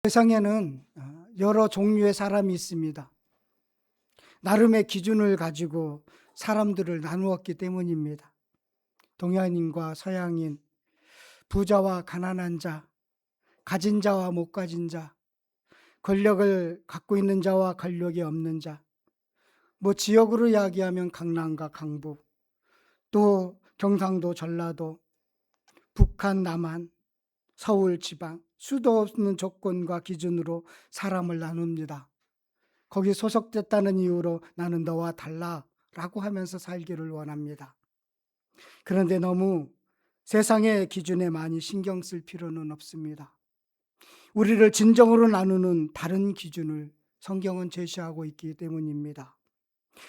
세상에는 여러 종류의 사람이 있습니다. 나름의 기준을 가지고 사람들을 나누었기 때문입니다. 동양인과 서양인, 부자와 가난한 자, 가진 자와 못 가진 자, 권력을 갖고 있는 자와 권력이 없는 자, 지역으로 이야기하면 강남과 강북, 또 경상도, 전라도, 북한, 남한, 서울, 지방, 수도 없는 조건과 기준으로 사람을 나눕니다. 거기 소속됐다는 이유로 나는 너와 달라 라고 하면서 살기를 원합니다. 그런데 너무 세상의 기준에 많이 신경 쓸 필요는 없습니다. 우리를 진정으로 나누는 다른 기준을 성경은 제시하고 있기 때문입니다.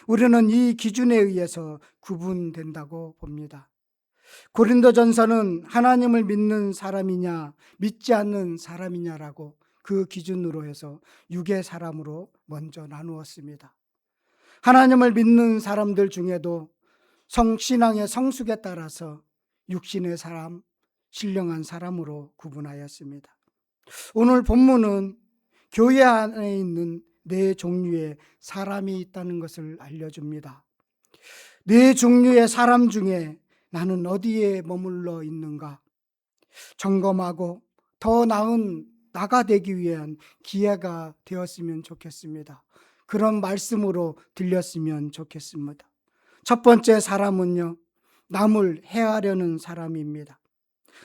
우리는 이 기준에 의해서 구분된다고 봅니다. 고린도전서는 하나님을 믿는 사람이냐 믿지 않는 사람이냐라고 그 기준으로 해서 육의 사람으로 먼저 나누었습니다. 하나님을 믿는 사람들 중에도 신앙의 성숙에 따라서 육신의 사람, 신령한 사람으로 구분하였습니다. 오늘 본문은 교회 안에 있는 네 종류의 사람이 있다는 것을 알려줍니다. 네 종류의 사람 중에 나는 어디에 머물러 있는가 점검하고 더 나은 나가 되기 위한 기회가 되었으면 좋겠습니다. 그런 말씀으로 들렸으면 좋겠습니다. 첫 번째 사람은요, 남을 해하려는 사람입니다.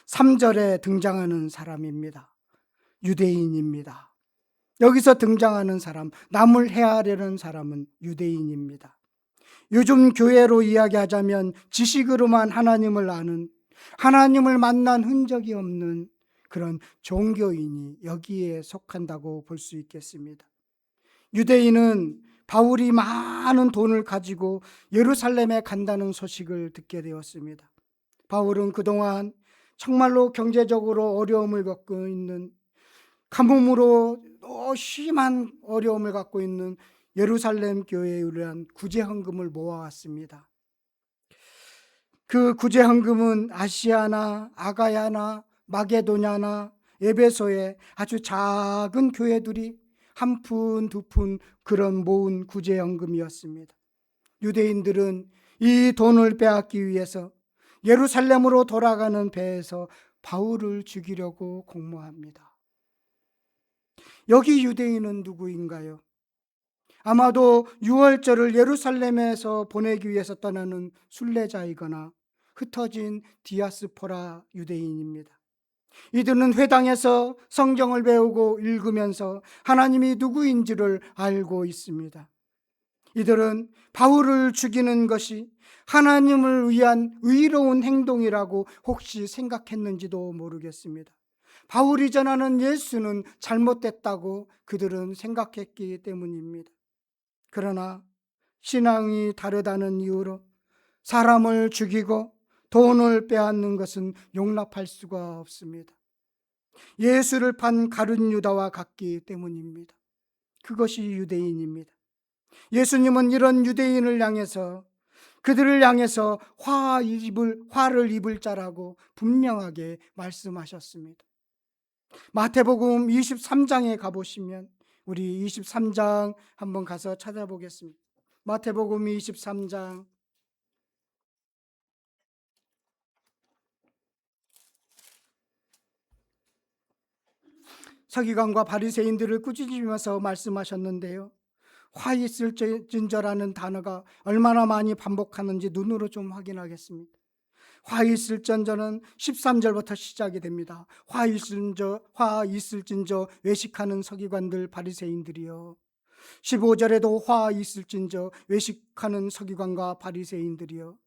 3절에 등장하는 사람입니다. 유대인입니다. 여기서 등장하는 사람, 남을 해하려는 사람은 유대인입니다. 요즘 교회로 이야기하자면 지식으로만 하나님을 아는, 하나님을 만난 흔적이 없는 그런 종교인이 여기에 속한다고 볼 수 있겠습니다. 유대인은 바울이 많은 돈을 가지고 예루살렘에 간다는 소식을 듣게 되었습니다. 바울은 그동안 정말로 경제적으로 어려움을 겪고 있는, 가뭄으로 심한 어려움을 갖고 있는 예루살렘 교회에 의한 구제헌금을 모아왔습니다. 그 구제헌금은 아시아나 아가야나 마게도냐나 에베소의 아주 작은 교회들이 한 푼, 두 푼 그런 모은 구제헌금이었습니다. 유대인들은 이 돈을 빼앗기 위해서 예루살렘으로 돌아가는 배에서 바울을 죽이려고 공모합니다. 여기 유대인은 누구인가요? 아마도 유월절을 예루살렘에서 보내기 위해서 떠나는 순례자이거나 흩어진 디아스포라 유대인입니다. 이들은 회당에서 성경을 배우고 읽으면서 하나님이 누구인지를 알고 있습니다. 이들은 바울을 죽이는 것이 하나님을 위한 의로운 행동이라고 혹시 생각했는지도 모르겠습니다. 바울이 전하는 예수는 잘못됐다고 그들은 생각했기 때문입니다. 그러나 신앙이 다르다는 이유로 사람을 죽이고 돈을 빼앗는 것은 용납할 수가 없습니다. 예수를 판 가룟 유다와 같기 때문입니다. 그것이 유대인입니다. 예수님은 이런 유대인을 향해서, 그들을 향해서 화를 입을 자라고 분명하게 말씀하셨습니다. 마태복음 23장에 가보시면, 우리 23장 한번 가서 찾아보겠습니다. 마태복음 23장 서기관과 바리새인들을 꾸짖으면서 말씀하셨는데요, 화 있을진저라는 단어가 얼마나 많이 반복하는지 눈으로 좀 확인하겠습니다. 화 있을진저는 13절부터 시작이 됩니다. 화 있을진저 외식하는 서기관들 바리새인들이요. 15절에도 화 있을진저 외식하는 서기관과 바리새인들이요.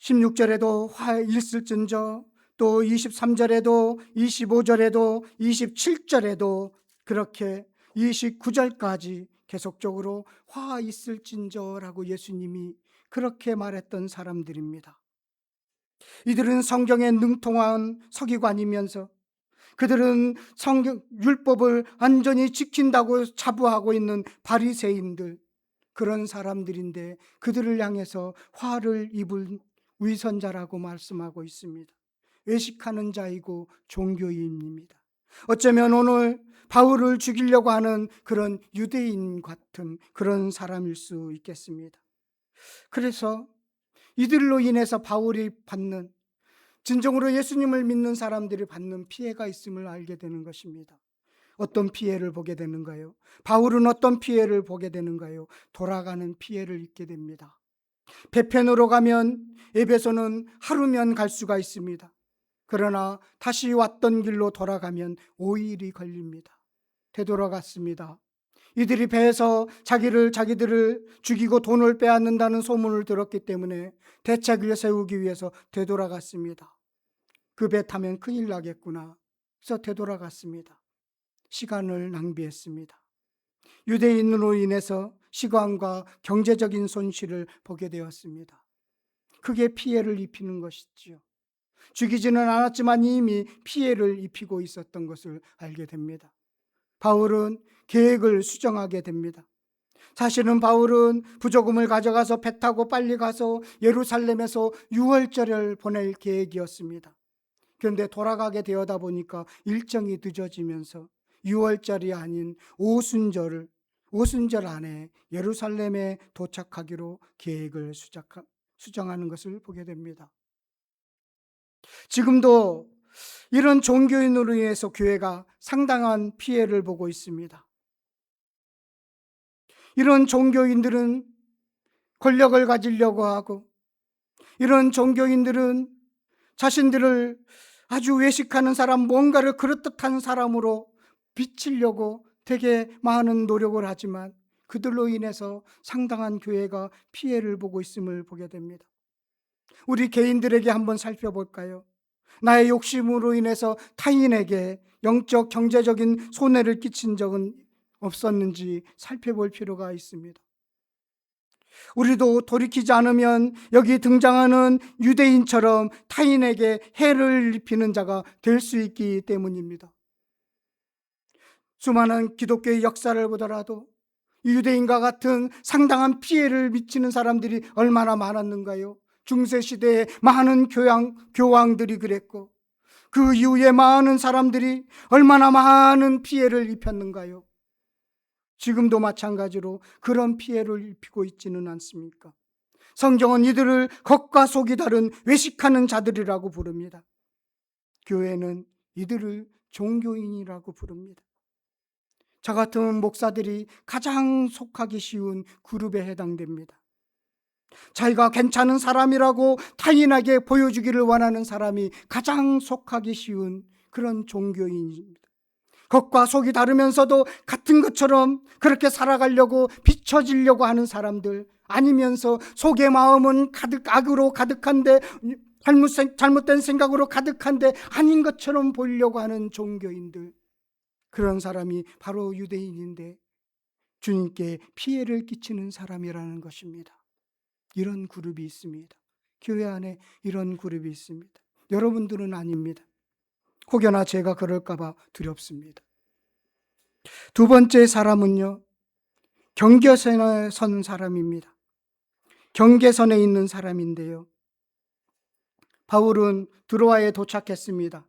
16절에도 화 있을진저, 또 23절에도 25절에도 27절에도 그렇게 29절까지 계속적으로 화 있을진저라고 예수님이 그렇게 말했던 사람들입니다. 이들은 성경에 능통한 서기관이면서 그들은 성경 율법을 완전히 지킨다고 자부하고 있는 바리새인들, 그런 사람들인데 그들을 향해서 화를 입은 위선자라고 말씀하고 있습니다. 외식하는 자이고 종교인입니다. 어쩌면 오늘 바울을 죽이려고 하는 그런 유대인 같은 그런 사람일 수 있겠습니다. 그래서 이들로 인해서 바울이 받는, 진정으로 예수님을 믿는 사람들이 받는 피해가 있음을 알게 되는 것입니다. 어떤 피해를 보게 되는가요? 바울은 어떤 피해를 보게 되는가요? 돌아가는 피해를 입게 됩니다. 배편으로 가면 에베소는 하루면 갈 수가 있습니다. 그러나 다시 왔던 길로 돌아가면 5일이 걸립니다. 되돌아갔습니다. 이들이 배에서 자기들을 죽이고 돈을 빼앗는다는 소문을 들었기 때문에 대책을 세우기 위해서 되돌아갔습니다. 그 배 타면 큰일 나겠구나. 그래서 되돌아갔습니다. 시간을 낭비했습니다. 유대인으로 인해서 시간과 경제적인 손실을 보게 되었습니다. 그게 피해를 입히는 것이지요. 죽이지는 않았지만 이미 피해를 입히고 있었던 것을 알게 됩니다. 바울은 계획을 수정하게 됩니다. 사실은 바울은 부조금을 가져가서 배 타고 빨리 가서 예루살렘에서 유월절을 보낼 계획이었습니다. 그런데 돌아가게 되어다 보니까 일정이 늦어지면서 유월절이 아닌 오순절 안에 예루살렘에 도착하기로 계획을 수정하는 것을 보게 됩니다. 지금도 이런 종교인으로 인해서 교회가 상당한 피해를 보고 있습니다. 이런 종교인들은 권력을 가지려고 하고, 이런 종교인들은 자신들을 아주 외식하는 사람, 뭔가를 그럴듯한 사람으로 비치려고 되게 많은 노력을 하지만 그들로 인해서 상당한 교회가 피해를 보고 있음을 보게 됩니다. 우리 개인들에게 한번 살펴볼까요? 나의 욕심으로 인해서 타인에게 영적, 경제적인 손해를 끼친 적은 없었는지 살펴볼 필요가 있습니다. 우리도 돌이키지 않으면 여기 등장하는 유대인처럼 타인에게 해를 입히는 자가 될 수 있기 때문입니다. 수많은 기독교의 역사를 보더라도 유대인과 같은 상당한 피해를 미치는 사람들이 얼마나 많았는가요? 중세시대에 많은 교황들이 그랬고, 그 이후에 많은 사람들이 얼마나 많은 피해를 입혔는가요? 지금도 마찬가지로 그런 피해를 입히고 있지는 않습니까? 성경은 이들을 겉과 속이 다른 외식하는 자들이라고 부릅니다. 교회는 이들을 종교인이라고 부릅니다. 저 같은 목사들이 가장 속하기 쉬운 그룹에 해당됩니다. 자기가 괜찮은 사람이라고 타인에게 보여주기를 원하는 사람이 가장 속하기 쉬운 그런 종교인입니다. 겉과 속이 다르면서도 같은 것처럼 그렇게 살아가려고 비춰지려고 하는 사람들, 아니면서 속의 마음은 가득 악으로 가득한데, 잘못된 생각으로 가득한데 아닌 것처럼 보이려고 하는 종교인들, 그런 사람이 바로 유대인인데 주님께 피해를 끼치는 사람이라는 것입니다. 이런 그룹이 있습니다. 교회 안에 이런 그룹이 있습니다. 여러분들은 아닙니다. 혹여나 제가 그럴까봐 두렵습니다. 두 번째 사람은요, 경계선에 선 사람입니다. 경계선에 있는 사람인데요, 바울은 드로아에 도착했습니다.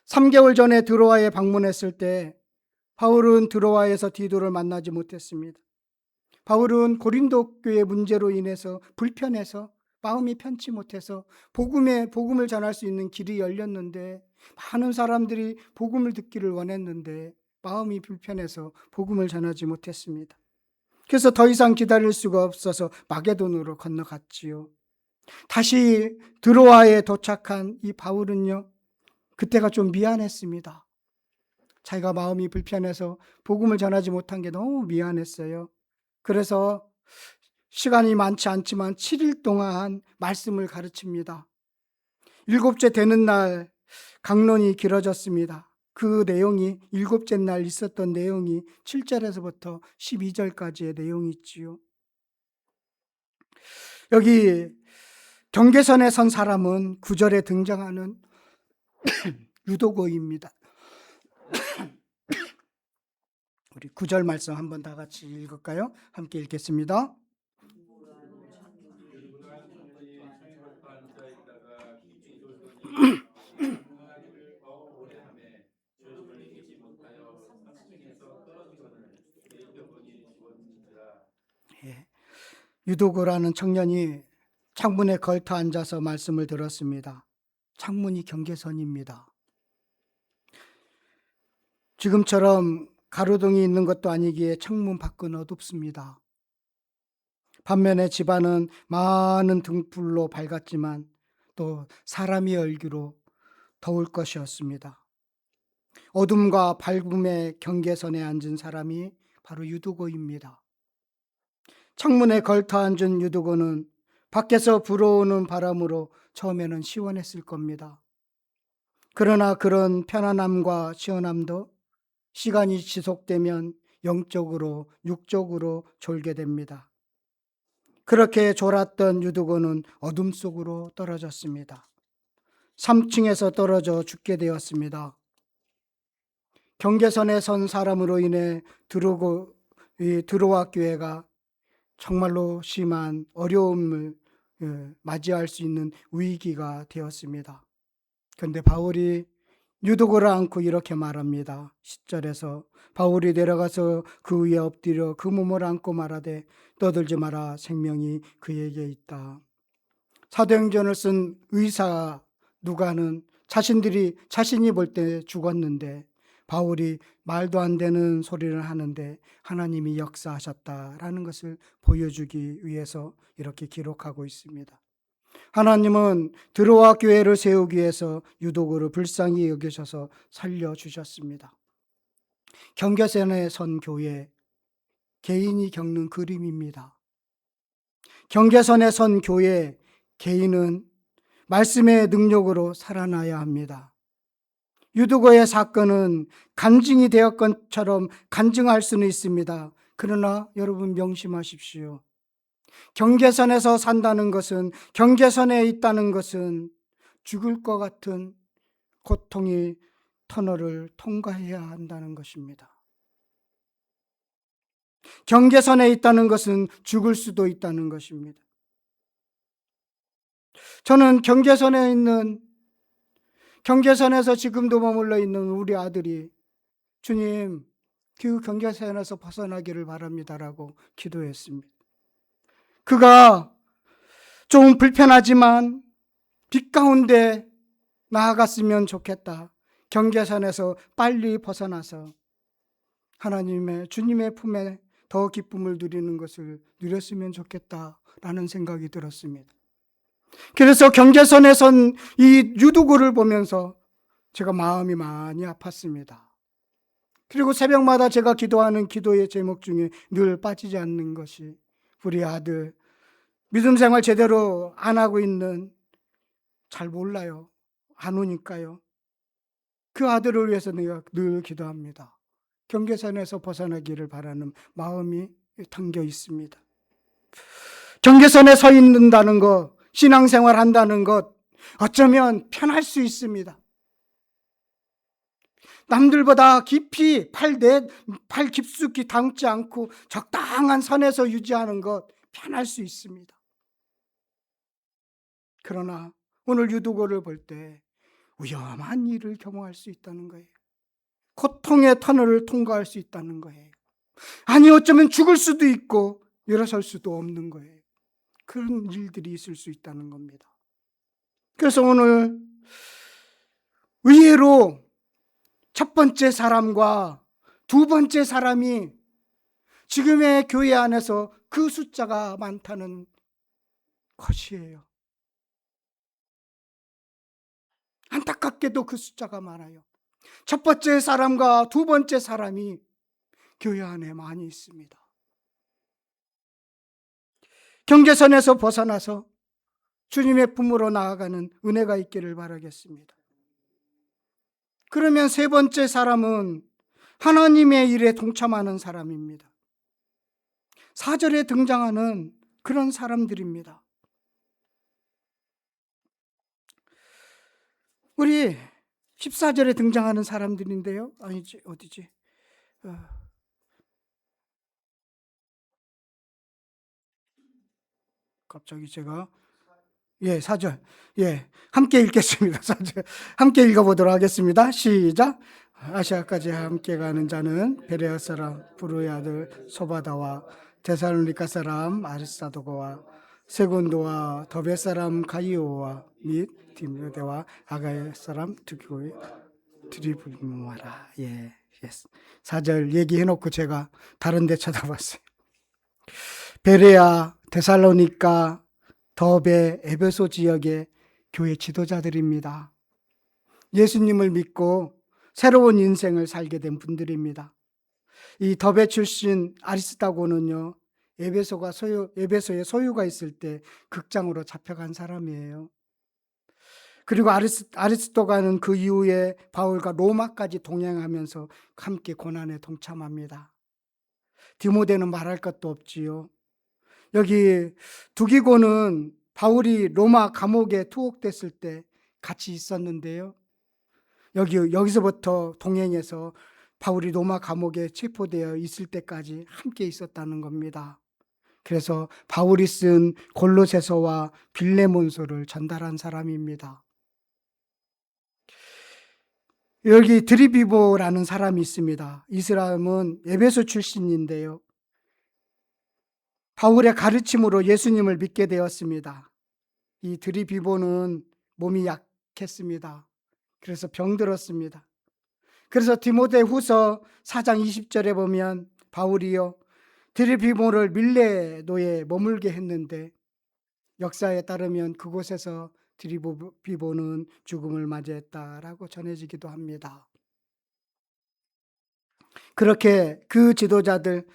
3개월 전에 드로아에 방문했을 때 바울은 드로아에서 디도를 만나지 못했습니다. 바울은 고린도 교회 문제로 인해서 불편해서, 마음이 편치 못해서 복음을 전할 수 있는 길이 열렸는데, 많은 사람들이 복음을 듣기를 원했는데 마음이 불편해서 복음을 전하지 못했습니다. 그래서 더 이상 기다릴 수가 없어서 마게도느로 건너갔지요. 다시 드로아에 도착한 이 바울은요, 그때가 좀 미안했습니다. 자기가 마음이 불편해서 복음을 전하지 못한 게 너무 미안했어요. 그래서 시간이 많지 않지만 7일 동안 말씀을 가르칩니다. 7째 되는 날 강론이 길어졌습니다. 그 내용이 7째 날 있었던 내용이 7절에서부터 12절까지의 내용이 있지요. 여기 경계선에 선 사람은 9절에 등장하는 유도고입니다. 우리 9절 말씀 한번 다 같이 읽을까요? 함께 읽겠습니다. 유도고라는 청년이 창문에 걸터 앉아서 말씀을 들었습니다. 창문이 경계선입니다. 지금처럼 가로등이 있는 것도 아니기에 창문 밖은 어둡습니다. 반면에 집안은 많은 등불로 밝았지만 또 사람이 열기로 더울 것이었습니다. 어둠과 밝음의 경계선에 앉은 사람이 바로 유두고입니다. 창문에 걸터 앉은 유두고는 밖에서 불어오는 바람으로 처음에는 시원했을 겁니다. 그러나 그런 편안함과 시원함도 시간이 지속되면 영적으로, 육적으로 졸게 됩니다. 그렇게 졸았던 유두고는 어둠 속으로 떨어졌습니다. 3층에서 떨어져 죽게 되었습니다. 경계선에 선 사람으로 인해 드로아 교회가 정말로 심한 어려움을 맞이할 수 있는 위기가 되었습니다. 그런데 바울이 유도고를 안고 이렇게 말합니다. 10절에서 바울이 내려가서 그 위에 엎드려 그 몸을 안고 말하되 떠들지 마라, 생명이 그에게 있다. 사도행전을 쓴 의사 누가는 자신이 볼 때 죽었는데 바울이 말도 안 되는 소리를 하는데 하나님이 역사하셨다라는 것을 보여주기 위해서 이렇게 기록하고 있습니다. 하나님은 드로아 교회를 세우기 위해서 유도고를 불쌍히 여기셔서 살려주셨습니다. 경계선에 선 교회, 개인이 겪는 그림입니다. 경계선에 선 교회, 개인은 말씀의 능력으로 살아나야 합니다. 유두고의 사건은 간증이 되었건처럼 간증할 수는 있습니다. 그러나 여러분 명심하십시오. 경계선에서 산다는 것은, 경계선에 있다는 것은 죽을 것 같은 고통의 터널을 통과해야 한다는 것입니다. 경계선에 있다는 것은 죽을 수도 있다는 것입니다. 저는 경계선에서 지금도 머물러 있는 우리 아들이 주님, 그 경계선에서 벗어나기를 바랍니다라고 기도했습니다. 그가 좀 불편하지만 빛 가운데 나아갔으면 좋겠다. 경계선에서 빨리 벗어나서 주님의 품에 더 기쁨을 누리는 것을 누렸으면 좋겠다라는 생각이 들었습니다. 그래서 경계선에 선 이 유두고를 보면서 제가 마음이 많이 아팠습니다. 그리고 새벽마다 제가 기도하는 기도의 제목 중에 늘 빠지지 않는 것이 우리 아들 믿음 생활 제대로 안 하고 있는, 잘 몰라요. 안 오니까요. 그 아들을 위해서 내가 늘 기도합니다. 경계선에서 벗어나기를 바라는 마음이 담겨 있습니다. 경계선에 서 있는다는 것, 신앙생활 한다는 것, 어쩌면 편할 수 있습니다. 남들보다 깊이 팔 깊숙이 담지 않고 적당한 선에서 유지하는 것 편할 수 있습니다. 그러나 오늘 유두고를 볼 때 위험한 일을 경험할 수 있다는 거예요. 고통의 터널을 통과할 수 있다는 거예요. 아니 어쩌면 죽을 수도 있고 일어설 수도 없는 거예요. 그런 일들이 있을 수 있다는 겁니다. 그래서 오늘 의외로 첫 번째 사람과 두 번째 사람이 지금의 교회 안에서 그 숫자가 많다는 것이에요. 안타깝게도 그 숫자가 많아요. 첫 번째 사람과 두 번째 사람이 교회 안에 많이 있습니다. 경계선에서 벗어나서 주님의 품으로 나아가는 은혜가 있기를 바라겠습니다. 그러면 세 번째 사람은 하나님의 일에 동참하는 사람입니다. 4절에 등장하는 그런 사람들입니다. 우리 14절에 등장하는 사람들인데요. 아니지, 어디지? 갑자기 제가 4절. 함께 읽겠습니다. 4절. 함께 읽어보도록 하겠습니다. 시작. 아시아까지 함께 가는 자는 베레아 사람 부르의 아들 소바다와 데살로니가 사람 아리스도고와 세곤도와 더베 사람 가이오와 및 디모데와 아가야 사람 드리블모아라. 예, 4절 얘기해놓고 제가 다른 데 쳐다봤어요. 베레아, 데살로니가, 더베, 에베소 지역의 교회 지도자들입니다. 예수님을 믿고 새로운 인생을 살게 된 분들입니다. 이 더베 출신 아리스다고는요, 에베소에 소유가 있을 때 극장으로 잡혀간 사람이에요. 그리고 아리스도가는 그 이후에 바울과 로마까지 동행하면서 함께 고난에 동참합니다. 디모데는 말할 것도 없지요. 여기 두기고는 바울이 로마 감옥에 투옥됐을 때 같이 있었는데요. 여기서부터 동행해서 바울이 로마 감옥에 체포되어 있을 때까지 함께 있었다는 겁니다. 그래서 바울이 쓴 골로새서와 빌레몬서를 전달한 사람입니다. 여기 드리비보라는 사람이 있습니다. 이 사람은 에베소 출신인데요. 바울의 가르침으로 예수님을 믿게 되었습니다. 이 드리비보는 몸이 약했습니다. 그래서 병들었습니다. 그래서 디모데후서 4장 20절에 보면 바울이요, 드리비보를 밀레노에 머물게 했는데 역사에 따르면 그곳에서 드리비보는 죽음을 맞이했다라고 전해지기도 합니다. 그렇게 그 지도자들,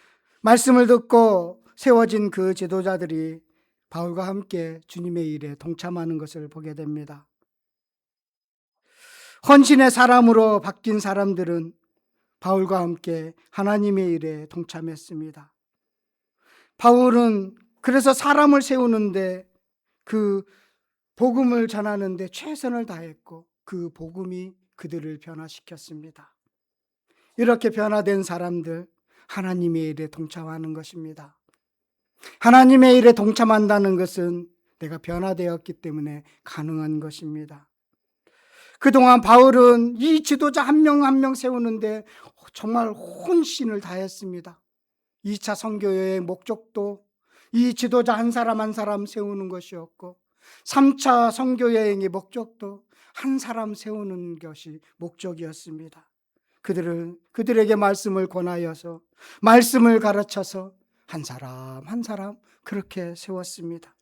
말씀을 듣고 세워진 그 지도자들이 바울과 함께 주님의 일에 동참하는 것을 보게 됩니다. 헌신의 사람으로 바뀐 사람들은 바울과 함께 하나님의 일에 동참했습니다. 바울은 그래서 사람을 세우는데, 그 복음을 전하는데 최선을 다했고 그 복음이 그들을 변화시켰습니다. 이렇게 변화된 사람들, 하나님의 일에 동참하는 것입니다. 하나님의 일에 동참한다는 것은 내가 변화되었기 때문에 가능한 것입니다. 그동안 바울은 이 지도자 한 명 한 명 세우는데 정말 혼신을 다했습니다. 2차 선교여행 목적도 이 지도자 한 사람 한 사람 세우는 것이었고, 3차 선교여행의 목적도 한 사람 세우는 것이 목적이었습니다. 그들에게 말씀을 권하여서, 말씀을 가르쳐서 한 사람 한 사람 그렇게 세웠습니다.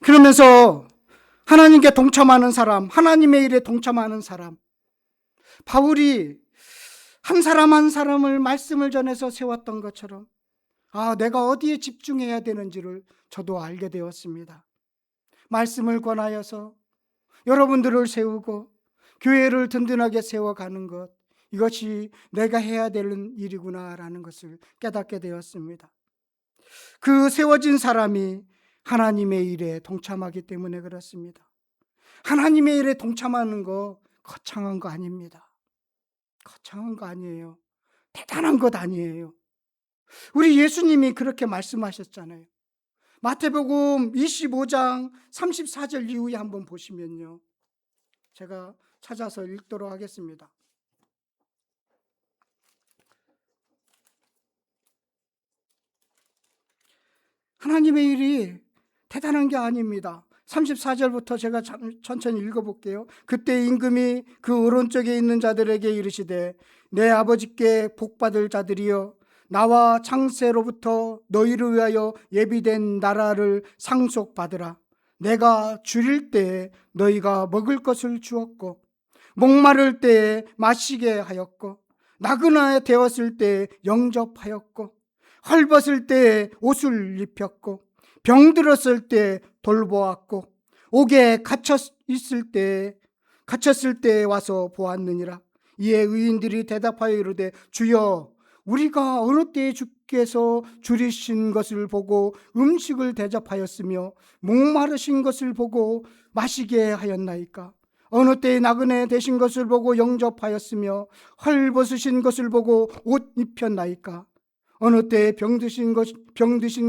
그러면서 하나님께 동참하는 사람, 하나님의 일에 동참하는 사람, 바울이 한 사람 한 사람을 말씀을 전해서 세웠던 것처럼, 내가 어디에 집중해야 되는지를 저도 알게 되었습니다. 말씀을 권하여서 여러분들을 세우고 교회를 든든하게 세워가는 것, 이것이 내가 해야 되는 일이구나라는 것을 깨닫게 되었습니다. 그 세워진 사람이 하나님의 일에 동참하기 때문에 그렇습니다. 하나님의 일에 동참하는 거 거창한 거 아닙니다. 거창한 거 아니에요. 대단한 것 아니에요. 우리 예수님이 그렇게 말씀하셨잖아요. 마태복음 25장 34절 이후에 한번 보시면요, 제가 찾아서 읽도록 하겠습니다. 하나님의 일이 대단한 게 아닙니다. 34절부터 제가 천천히 읽어볼게요. 그때 임금이 그 오른쪽에 있는 자들에게 이르시되, 내 아버지께 복받을 자들이여, 나와 창세로부터 너희를 위하여 예비된 나라를 상속받으라. 내가 줄일 때에 너희가 먹을 것을 주었고, 목마를 때에 마시게 하였고, 나그네 되었을 때에 영접하였고, 헐벗을 때에 옷을 입혔고, 병들었을 때 돌보았고, 옥에 갇혔을 때에 와서 보았느니라. 이에 의인들이 대답하여 이르되, 주여, 우리가 어느 때에 주께서 줄이신 것을 보고 음식을 대접하였으며 목마르신 것을 보고 마시게 하였나이까? 어느 때에 나그네 되신 것을 보고 영접하였으며 헐벗으신 것을 보고 옷 입혔나이까? 어느 때에 병드신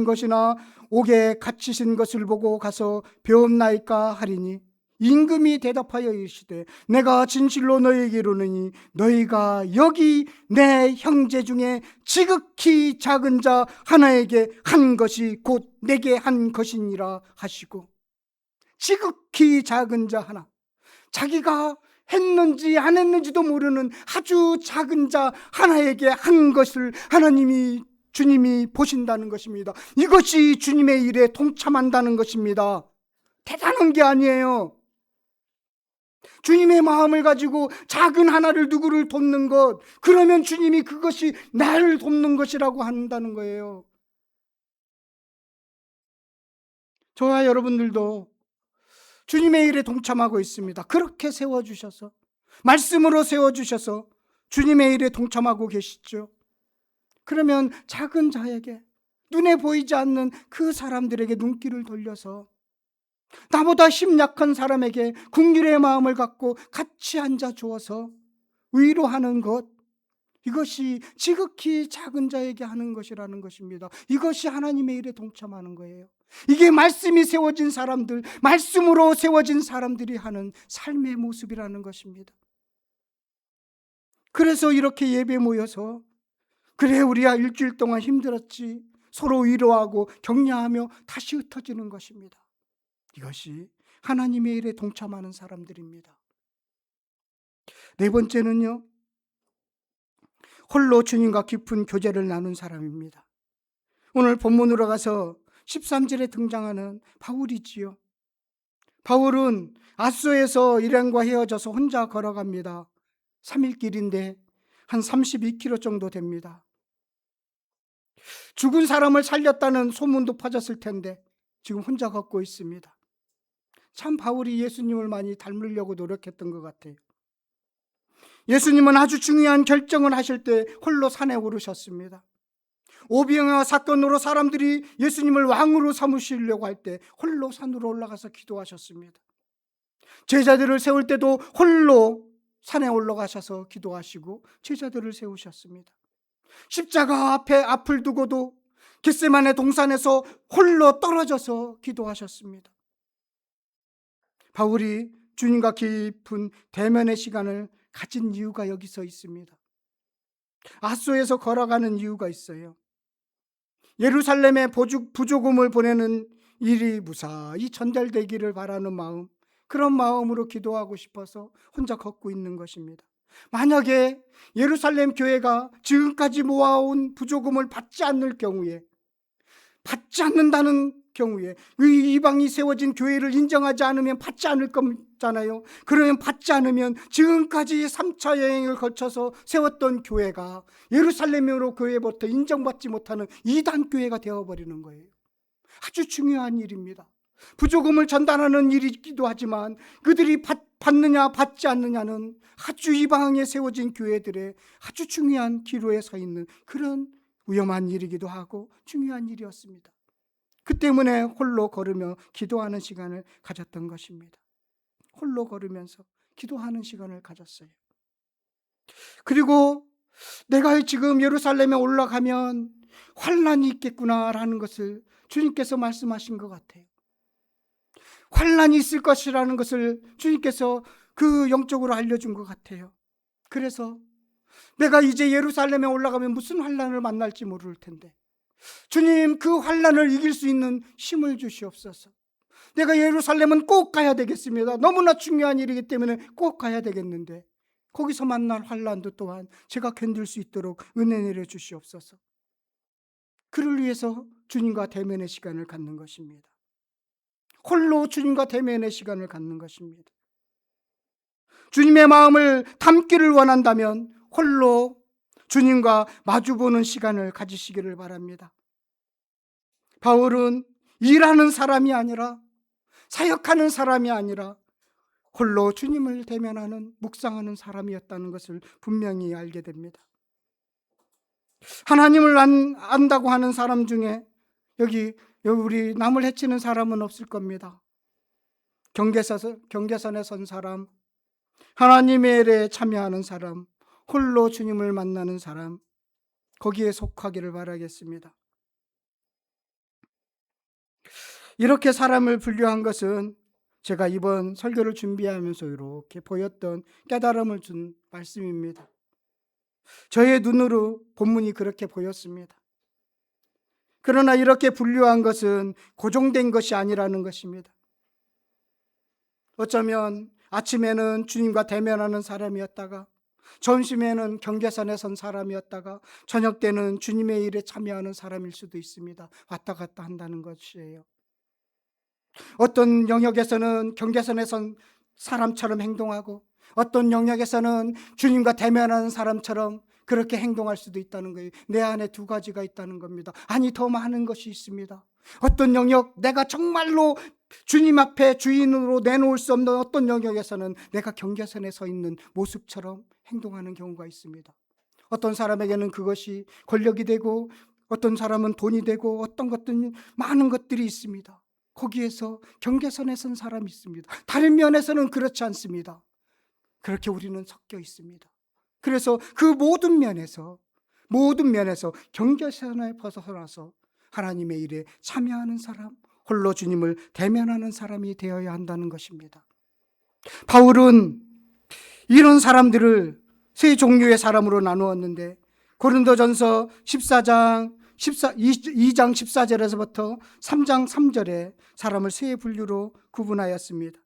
것이나 옥에 갇히신 것을 보고 가서 배웠나이까 하리니, 임금이 대답하여 이르시되 내가 진실로 너희에게 이르노니 너희가 여기 내 형제 중에 지극히 작은 자 하나에게 한 것이 곧 내게 한 것이니라 하시고, 지극히 작은 자 하나, 자기가 했는지 안 했는지도 모르는 아주 작은 자 하나에게 한 것을 주님이 보신다는 것입니다. 이것이 주님의 일에 동참한다는 것입니다. 대단한 게 아니에요. 주님의 마음을 가지고 작은 하나를 누구를 돕는 것, 그러면 주님이 그것이 나를 돕는 것이라고 한다는 거예요. 저와 여러분들도 주님의 일에 동참하고 있습니다. 그렇게 세워주셔서, 말씀으로 세워주셔서 주님의 일에 동참하고 계시죠. 그러면 작은 자에게, 눈에 보이지 않는 그 사람들에게 눈길을 돌려서 나보다 힘 약한 사람에게 긍휼의 마음을 갖고 같이 앉아 주어서 위로하는 것, 이것이 지극히 작은 자에게 하는 것이라는 것입니다. 이것이 하나님의 일에 동참하는 거예요. 이게 말씀이 세워진 사람들, 말씀으로 세워진 사람들이 하는 삶의 모습이라는 것입니다. 그래서 이렇게 예배 모여서, 그래 우리야 일주일 동안 힘들었지, 서로 위로하고 격려하며 다시 흩어지는 것입니다. 이것이 하나님의 일에 동참하는 사람들입니다. 네 번째는요, 홀로 주님과 깊은 교제를 나눈 사람입니다. 오늘 본문으로 가서 13절에 등장하는 바울이지요. 바울은 아소에서 일행과 헤어져서 혼자 걸어갑니다. 3일 길인데 한 32km 정도 됩니다. 죽은 사람을 살렸다는 소문도 퍼졌을 텐데 지금 혼자 걷고 있습니다. 참 바울이 예수님을 많이 닮으려고 노력했던 것 같아요. 예수님은 아주 중요한 결정을 하실 때 홀로 산에 오르셨습니다. 오병이어 사건으로 사람들이 예수님을 왕으로 삼으시려고 할 때 홀로 산으로 올라가서 기도하셨습니다. 제자들을 세울 때도 홀로 산에 올라가셔서 기도하시고 제자들을 세우셨습니다. 십자가 앞에 앞을 두고도 겟세마네 동산에서 홀로 떨어져서 기도하셨습니다. 바울이 주님과 깊은 대면의 시간을 가진 이유가 여기서 있습니다. 아소에서 걸어가는 이유가 있어요. 예루살렘에 부조금을 보내는 일이 무사히 전달되기를 바라는 마음, 그런 마음으로 기도하고 싶어서 혼자 걷고 있는 것입니다. 만약에 예루살렘 교회가 지금까지 모아온 부조금을 받지 않는다는 경우에 이 이방이 세워진 교회를 인정하지 않으면 받지 않을 거잖아요. 그러면 받지 않으면 지금까지 3차 여행을 거쳐서 세웠던 교회가 예루살렘으로 교회부터 인정받지 못하는 이단 교회가 되어버리는 거예요. 아주 중요한 일입니다. 부조금을 전달하는 일이기도 하지만 그들이 받느냐 받지 않느냐는 아주 이방에 세워진 교회들의 아주 중요한 기로에 서 있는 그런 위험한 일이기도 하고 중요한 일이었습니다. 그 때문에 홀로 걸으며 기도하는 시간을 가졌던 것입니다. 홀로 걸으면서 기도하는 시간을 가졌어요. 그리고 내가 지금 예루살렘에 올라가면 환난이 있겠구나라는 것을 주님께서 말씀하신 것 같아요. 환난이 있을 것이라는 것을 주님께서 그 영적으로 알려준 것 같아요. 그래서 내가 이제 예루살렘에 올라가면 무슨 환난을 만날지 모를 텐데 주님, 그 환난을 이길 수 있는 힘을 주시옵소서. 내가 예루살렘은 꼭 가야 되겠습니다. 너무나 중요한 일이기 때문에 꼭 가야 되겠는데 거기서 만날 환난도 또한 제가 견딜 수 있도록 은혜 내려 주시옵소서. 그를 위해서 주님과 대면의 시간을 갖는 것입니다. 홀로 주님과 대면의 시간을 갖는 것입니다. 주님의 마음을 담기를 원한다면 홀로 주님과 마주보는 시간을 가지시기를 바랍니다. 바울은 일하는 사람이 아니라, 사역하는 사람이 아니라 홀로 주님을 대면하는, 묵상하는 사람이었다는 것을 분명히 알게 됩니다. 하나님을 안다고 하는 사람 중에 여기 우리 남을 해치는 사람은 없을 겁니다. 경계선에 선 사람, 하나님의 일에 참여하는 사람, 홀로 주님을 만나는 사람, 거기에 속하기를 바라겠습니다. 이렇게 사람을 분류한 것은 제가 이번 설교를 준비하면서 이렇게 보였던 깨달음을 준 말씀입니다. 저의 눈으로 본문이 그렇게 보였습니다. 그러나 이렇게 분류한 것은 고정된 것이 아니라는 것입니다. 어쩌면 아침에는 주님과 대면하는 사람이었다가, 점심에는 경계선에 선 사람이었다가, 저녁 때는 주님의 일에 참여하는 사람일 수도 있습니다. 왔다 갔다 한다는 것이에요. 어떤 영역에서는 경계선에 선 사람처럼 행동하고, 어떤 영역에서는 주님과 대면하는 사람처럼 그렇게 행동할 수도 있다는 거예요. 내 안에 두 가지가 있다는 겁니다. 아니, 더 많은 것이 있습니다. 어떤 영역, 내가 정말로 주님 앞에 주인으로 내놓을 수 없는 어떤 영역에서는 내가 경계선에 서 있는 모습처럼 행동하는 경우가 있습니다. 어떤 사람에게는 그것이 권력이 되고, 어떤 사람은 돈이 되고, 어떤 것들은 많은 것들이 있습니다. 거기에서 경계선에 선 사람이 있습니다. 다른 면에서는 그렇지 않습니다. 그렇게 우리는 섞여 있습니다. 그래서 그 모든 면에서 경계선에 벗어나서 하나님의 일에 참여하는 사람, 홀로 주님을 대면하는 사람이 되어야 한다는 것입니다. 바울은 이런 사람들을 세 종류의 사람으로 나누었는데, 고린도전서 2장 14절에서부터 3장 3절에 사람을 세 분류로 구분하였습니다.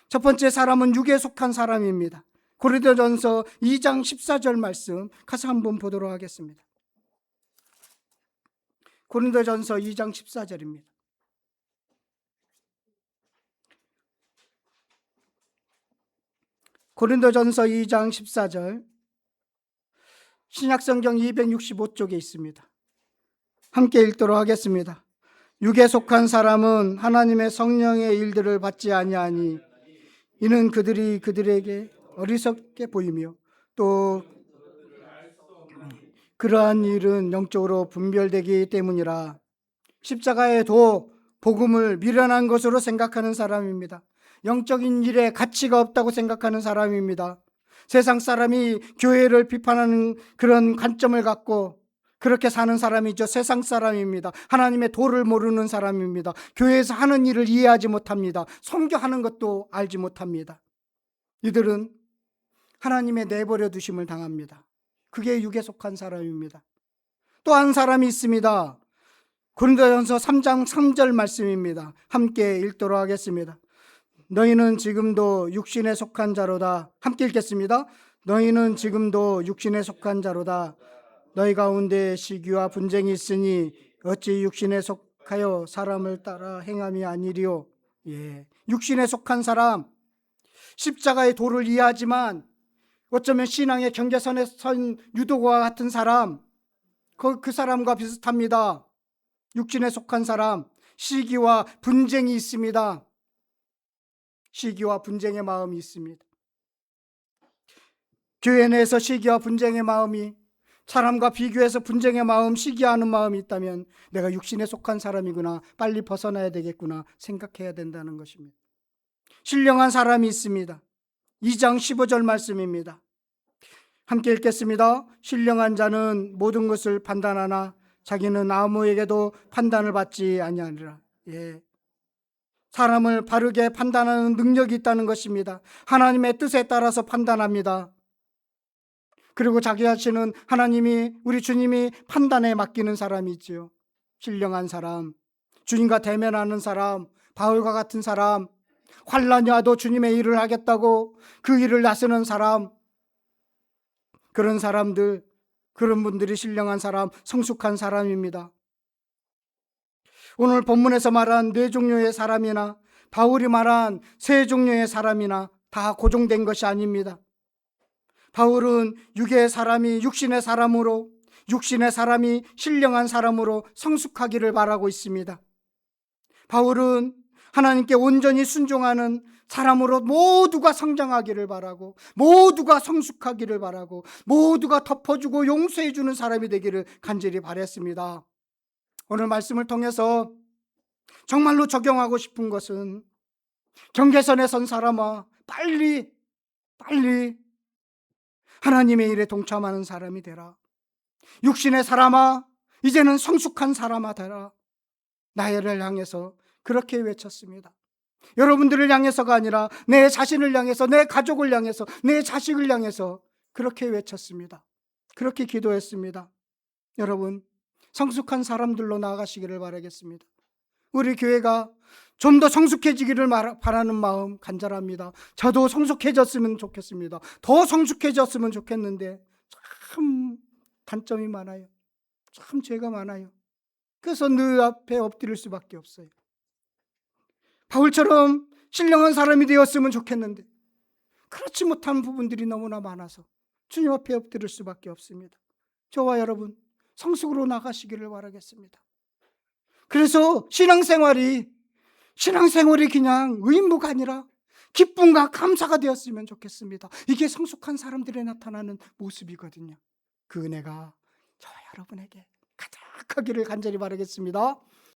첫 번째 사람은 육에 속한 사람입니다. 고린도전서 2장 14절 말씀 같이 한번 보도록 하겠습니다. 고린도전서 2장 14절입니다. 고린도전서 2장 14절, 신약성경 265쪽에 있습니다. 함께 읽도록 하겠습니다. 육에 속한 사람은 하나님의 성령의 일들을 받지 아니하니 이는 그들이 그들에게 어리석게 보이며 또 그러한 일은 영적으로 분별되기 때문이라. 십자가의 도, 복음을 미련한 것으로 생각하는 사람입니다. 영적인 일에 가치가 없다고 생각하는 사람입니다. 세상 사람이 교회를 비판하는 그런 관점을 갖고 그렇게 사는 사람이죠. 세상 사람입니다. 하나님의 도를 모르는 사람입니다. 교회에서 하는 일을 이해하지 못합니다. 선교하는 것도 알지 못합니다. 이들은 하나님의 내버려 두심을 당합니다. 그게 육에 속한 사람입니다. 또 한 사람이 있습니다. 고린도전서 3장 3절 말씀입니다. 함께 읽도록 하겠습니다. 너희는 지금도 육신에 속한 자로다. 함께 읽겠습니다. 너희는 지금도 육신에 속한 자로다. 너희 가운데 시기와 분쟁이 있으니 어찌 육신에 속하여 사람을 따라 행함이 아니리요. 육신에 속한 사람, 십자가의 도를 이해하지만 어쩌면 신앙의 경계선에 선 유도와 같은 사람, 그 사람과 비슷합니다. 육신에 속한 사람, 시기와 분쟁이 있습니다. 시기와 분쟁의 마음이 있습니다. 교회 내에서 시기와 분쟁의 마음이, 사람과 비교해서 분쟁의 마음, 시기하는 마음이 있다면 내가 육신에 속한 사람이구나, 빨리 벗어나야 되겠구나 생각해야 된다는 것입니다. 신령한 사람이 있습니다. 2장 15절 말씀입니다. 함께 읽겠습니다. 신령한 자는 모든 것을 판단하나 자기는 아무에게도 판단을 받지 아니하리라. 사람을 바르게 판단하는 능력이 있다는 것입니다. 하나님의 뜻에 따라서 판단합니다. 그리고 자기 자신은 하나님이, 우리 주님이 판단에 맡기는 사람이 있지요. 신령한 사람, 주님과 대면하는 사람, 바울과 같은 사람, 환난이 와도 주님의 일을 하겠다고 그 일을 나서는 사람, 그런 사람들, 그런 분들이 신령한 사람, 성숙한 사람입니다. 오늘 본문에서 말한 네 종류의 사람이나 바울이 말한 세 종류의 사람이나 다 고정된 것이 아닙니다. 바울은 육의 사람이 육신의 사람으로, 육신의 사람이 신령한 사람으로 성숙하기를 바라고 있습니다. 바울은 하나님께 온전히 순종하는 사람으로 모두가 성장하기를 바라고, 모두가 성숙하기를 바라고, 모두가 덮어주고 용서해주는 사람이 되기를 간절히 바랬습니다. 오늘 말씀을 통해서 정말로 적용하고 싶은 것은, 경계선에 선 사람아, 빨리 하나님의 일에 동참하는 사람이 되라. 육신의 사람아, 이제는 성숙한 사람아 되라. 나를 향해서 그렇게 외쳤습니다. 여러분들을 향해서가 아니라 내 자신을 향해서, 내 가족을 향해서, 내 자식을 향해서 그렇게 외쳤습니다. 그렇게 기도했습니다. 여러분, 성숙한 사람들로 나아가시기를 바라겠습니다. 우리 교회가 좀 더 성숙해지기를 바라는 마음 간절합니다. 저도 성숙해졌으면 좋겠습니다. 더 성숙해졌으면 좋겠는데 참 단점이 많아요. 참 죄가 많아요. 그래서 늘 앞에 엎드릴 수밖에 없어요. 바울처럼 신령한 사람이 되었으면 좋겠는데 그렇지 못한 부분들이 너무나 많아서 주님 앞에 엎드릴 수밖에 없습니다. 저와 여러분 성숙으로 나가시기를 바라겠습니다. 그래서 신앙생활이 그냥 의무가 아니라 기쁨과 감사가 되었으면 좋겠습니다. 이게 성숙한 사람들에 나타나는 모습이거든요. 그 은혜가 저와 여러분에게 가득하기를 간절히 바라겠습니다.